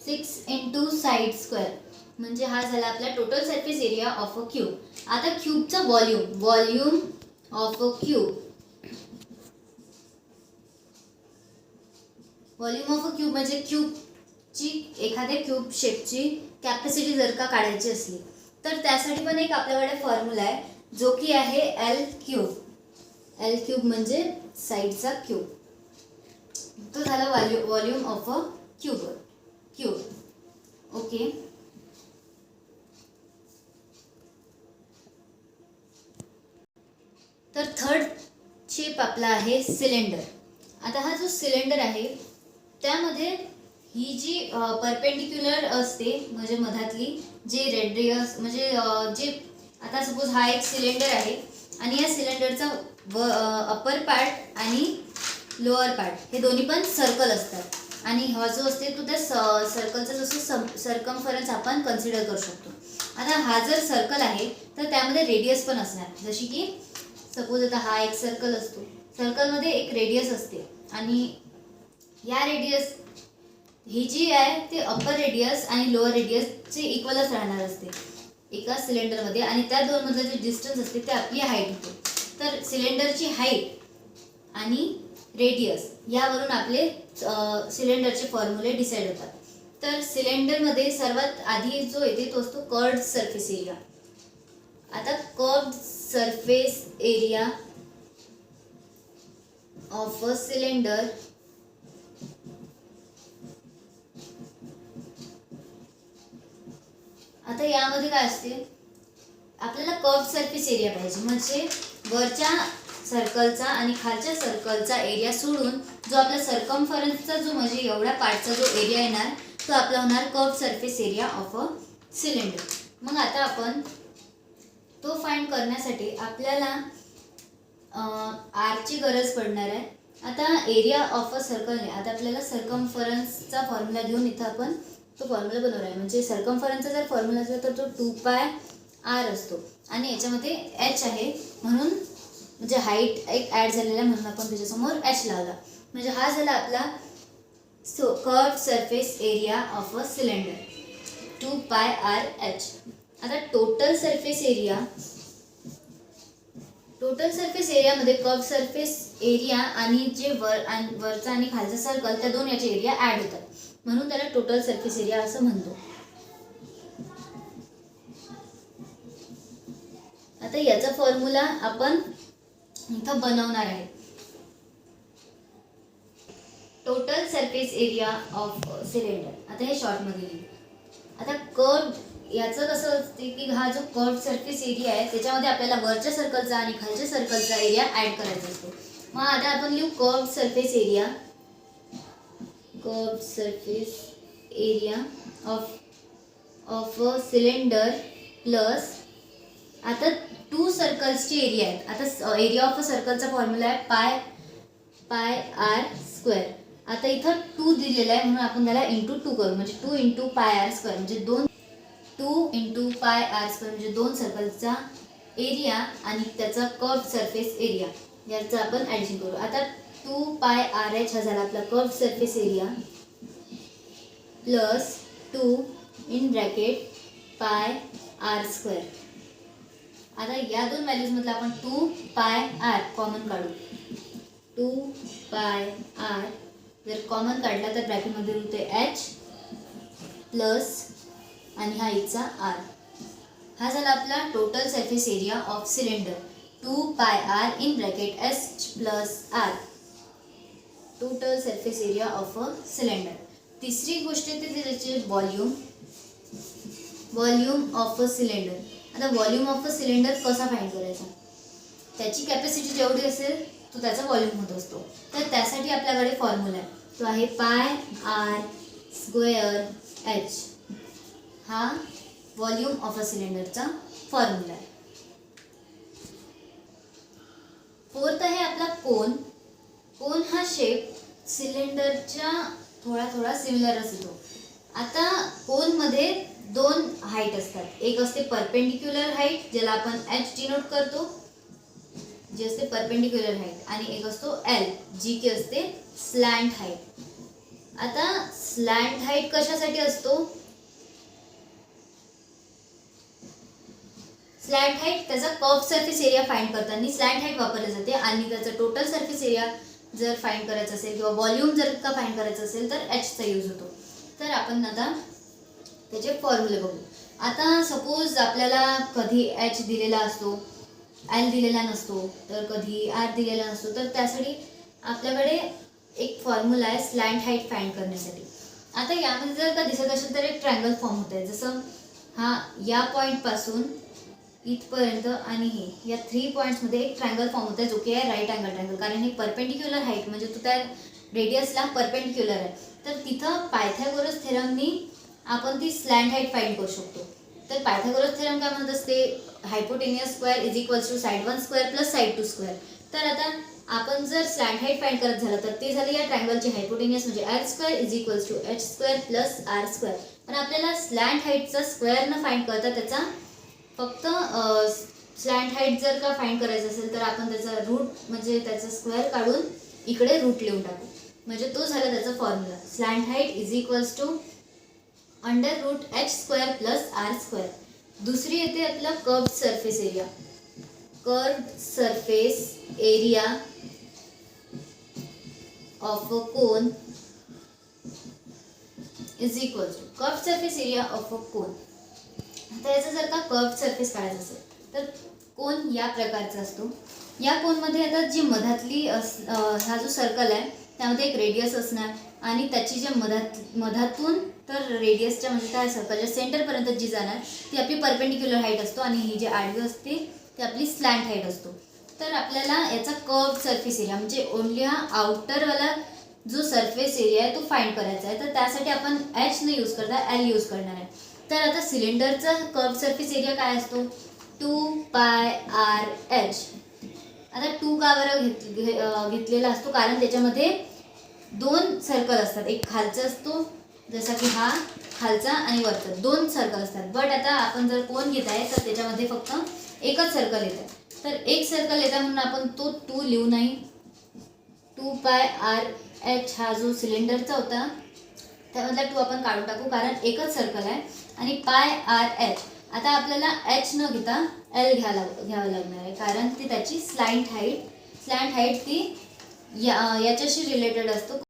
6 into side square, म्हणजे हा झाला आपला total surface area of a cube. आता क्यूबचा volume of a cube, volume of a cube म्हणजे क्यूबची, एखाद्या क्यूब शेपची कॅपॅसिटी जर का काढायची असली तर त्यासाठी पण एक आपल्याकडे फॉर्म्युला आहे, जो की आहे एल क्यूब. एल क्यूब म्हणजे साईडचा क्यूब. तो झाला volume of a cube. Okay. तर थर्ड शेप आपला आहे सिलेंडर. आता हा जो सिलेंडर आहे त्यामध्ये ही जी परपेंडिक्युलर असते, म्हणजे मधातली जे रेडियस, म्हणजे जे आता सपोज हा एक सिलेंडर आहे आणि या सिलेंडरचा अपर पार्ट आणि लोअर पार्ट हे दोन्ही पण सर्कल असतात, आणि हा जो असते तो त्या सर्कलचा जसं सर्कमफरन्स आपण कन्सिडर करू शकतो. आता हा जर सर्कल आहे तर त्यामध्ये रेडियस पण असणार, जशी की सपोज आता हा एक सर्कल असतो, सर्कलमध्ये एक रेडियस असते आणि या रेडियस ही जी आहे ते अपर रेडियस आणि लोअर रेडियसचे इक्वलच राहणार असते एका सिलेंडरमध्ये, आणि त्या दोन मधलं जे डिस्टन्स असते ते आपली हाईट होते. तर सिलेंडरची हाईट आणि रेडियस यावरून आपले सिलेंडरचे फॉर्म्युले डिसाईड होतात. तर सिलेंडरमध्ये सर्वात आधी जो येते तो असतो कर्व्ड सरफेस एरिया. आता curved surface area of a cylinder आता यामध्ये काय असते, आपल्याला कर्व्ड सरफेस एरिया पाहिजे, म्हणजे वरच्या सर्कलचा आणि खालच्या सर्कलचा एरिया सोडून जो आपला सर्कमफरन्सचा जो म्हणजे एवढ्या पार्टचा जो एरिया येणार तो आपला होणार curved surface area of a cylinder. मग आता आपण तो फाइंड करण्यासाठी आपल्याला आरची गरज पडणार आहे. आता एरिया ऑफ अ सर्कल नाही, आता आपल्याला सर्कमफरन्सचा फॉर्म्युला घेऊन इथं आपण तो फॉर्म्युला बनवला आहे. म्हणजे सर्कमफरन्सचा जर फॉर्म्युला असेल तर तो 2πr असतो आणि याच्यामध्ये एच आहे, म्हणून म्हणजे हाईट एक ॲड झालेला म्हणून आपण त्याच्यासमोर एच लावला. म्हणजे हा झाला आपला curved surface area of a cylinder 2πrh. आता टोटल सरफेस एरियामध्ये कर्व्ड सरफेस एरिया आणि जे वरचा आणि खालचा सर्कल त्या दोन याचे एरिया ॲड होतात, म्हणून त्याला टोटल सरफेस एरिया असं म्हणतो. आता याचा फॉर्म्युला आपण इथं बनवणार आहे. Total surface area of cylinder, आता हे शॉर्टमध्ये लिहू. आता कर्व्ड याचं कसं असते की हा जो कर्व्ड सरफेस एरिया आहे त्याच्यामध्ये आपल्याला वरच्या सर्कलचा आणि खालच्या सर्कलचा एरिया ॲड करायचा असतो. मग आता आपण लिहू curved surface area of a cylinder plus, आता 2 सर्कल्सची एरिया आहेत. आता एरिया ऑफ अ सर्कलचा फॉर्म्युला आहे πr². आता इथं 2 दिलेला आहे म्हणून आपण त्याला इंटू 2 करू, म्हणजे 2 इंटू πr² म्हणजे 2 इंटू πr² म्हणजे 2 सर्कलचा एरिया आणि त्याचा कर्व्ड सरफेस एरिया याचं आपण ॲडिशन करू. आता 2πrh हा झाला आपला curved surface area plus 2 in bracket πr². आता या दोन व्हॅल्यूज मधला आपण 2πr कॉमन काढू. 2πr जर कॉमन काढला तर ब्रॅकेटमध्ये होते h प्लस आणि हा इथचा r. हा झाला आपला total surface area of cylinder 2πr in bracket h plus r, total surface area of a cylinder. तिसरी गोष्ट येते त्याचे व्हॉल्यूम ऑफ अ सिलेंडर. आता व्हॉल्यूम ऑफ अ सिलेंडर कसा फाइंड करायचा, त्याची कॅपॅसिटी जेवढी असेल तो त्याचा व्हॉल्यूम होत असतो. तर त्यासाठी आपल्याकडे फॉर्म्युला आहे, तो आहे πr²h. हा व्हॉल्यूम ऑफ अ सिलेंडरचा फॉर्म्युला आहे. फोर्थ आहे आपला कोन हा शेप सिलेंडरच्या थोडा सिमिलरच येतो. आता कोनमध्ये 2 हाईट असतात, एक असते परपेंडिक्युलर हाईट ज्याला आपण h डिनोट करतो, जी असते परपेंडिक्युलर हाईट, आणि एक असतो L जी की असते स्लॅन्ट हाईट. आता स्लॅन्ट हाईट कशासाठी असतो? स्लॅन्ट हाईट त्याचा कर्व सरफेस एरिया फाइंड करताना स्लॅन्ट हाईट वापरली जाते आणि त्याचा टोटल सरफेस एरिया जर फाइंड करायचं असेल किंवा व्हॉल्यूम जर का फाइंड करायचं असेल तर एचचा यूज होतो. तर आपण आता त्याचे फॉर्म्युले बघू. आता सपोज आपल्याला कधी एच दिलेला असतो, एल दिलेला नसतो, तर कधी आर दिलेला नसतो, तर त्यासाठी आपल्याकडे एक फॉर्म्युला आहे स्लॅन्ट हाईट फाइंड करण्यासाठी. आता यामध्ये जर का दिसत असेल तर एक ट्रायंगल फॉर्म होत आहे. जसं हा या पॉईंटपासून इथपर्यंत आणि हे या 3 पॉईंट्समध्ये एक ट्रायंगल फॉर्म होत आहे जो की आहे राईट अँगल ट्रायंगल. कारण हे परपेंडिक्युलर हाईट म्हणजे तो त्या रेडियसला परपेंडिक्युलर आहे. तर तिथं पायथागोरस थेरमनी आपण ती स्लॅन्ट हाईट फाइंड करू शकतो. तर पायथागोरस थेरम काय म्हणत असते? Hypotenuse square is equals to side 1 square plus side 2 square. तर आता आपण जर स्लॅन्ट हाईट फाइंड करत झालं तर ते झालं या ट्रायंगलची हायपोटेनियस म्हणजे L square is equals to H square plus R square. पण आपल्याला स्लॅन्ट हाईटचा स्क्वेअर न फाइंड करता त्याचा फक्त स्लॅन्ट हाईट जर का फाइंड करायचं असेल तर आपण त्याचा रूट म्हणजे त्याचा स्क्वेअर काढून इकडे रूट लिहून टाकू. म्हणजे तो झाला त्याचा formula. Slant height is equals to under root H square plus R square. दुसरी येते आपला curved surface area. Curved surface area of a cone is equals to curved surface area of a cone. आता याचा जर का curved surface काढायचा असेल तर कोन या प्रकारचा असतो. या कोनमध्ये आता जी मधातली हा जो सर्कल आहे त्यामध्ये एक रेडियस असणार आणि त्याची जे मधातून तर रेडियसच्या म्हणजे त्या सर्कलच्या सेंटरपर्यंत जी जाणार ती आपली परपेंडिक्युलर हाईट असतो आणि ही जी आडवी असते ती आपली स्लॅन्ट हाईट असतो. तर आपल्याला याचा कर्व्ड सरफेस एरिया म्हणजे ओनली हा आउटरवाला जो सरफेस एरिया आहे तो फाइंड करायचा आहे. तर त्यासाठी आपण एच न यूज करता एल यूज करणार आहे. तर आता सिलेंडरचा कर्व्ड सरफेस एरिया काय असतो? 2 पाय आर एच. आता 2 का बरं घेतलेला असतो? कारण त्याच्यामध्ये 2 सर्कल असतात. एक खालचा असतो जसा की हा खालचा आणि वरचा 2 सर्कल असतात. बट आता आपण जर कोन घेत आहे तर त्याच्यामध्ये फक्त एकच सर्कल येतं. तर एक सर्कल येतं म्हणून आपण तो 2 लिहू नाही. 2 पाय आर एच हा जो सिलेंडरचा होता त्यामधला 2 आपण काढून टाकू कारण एकच सर्कल आहे. आणि पाय आर एच. आता आपल्याला एच न घेता एल घ्यावं लागणार आहे कारण ती त्याची स्लॅन्ट हाईट ती याच्याशी रिलेटेड असतो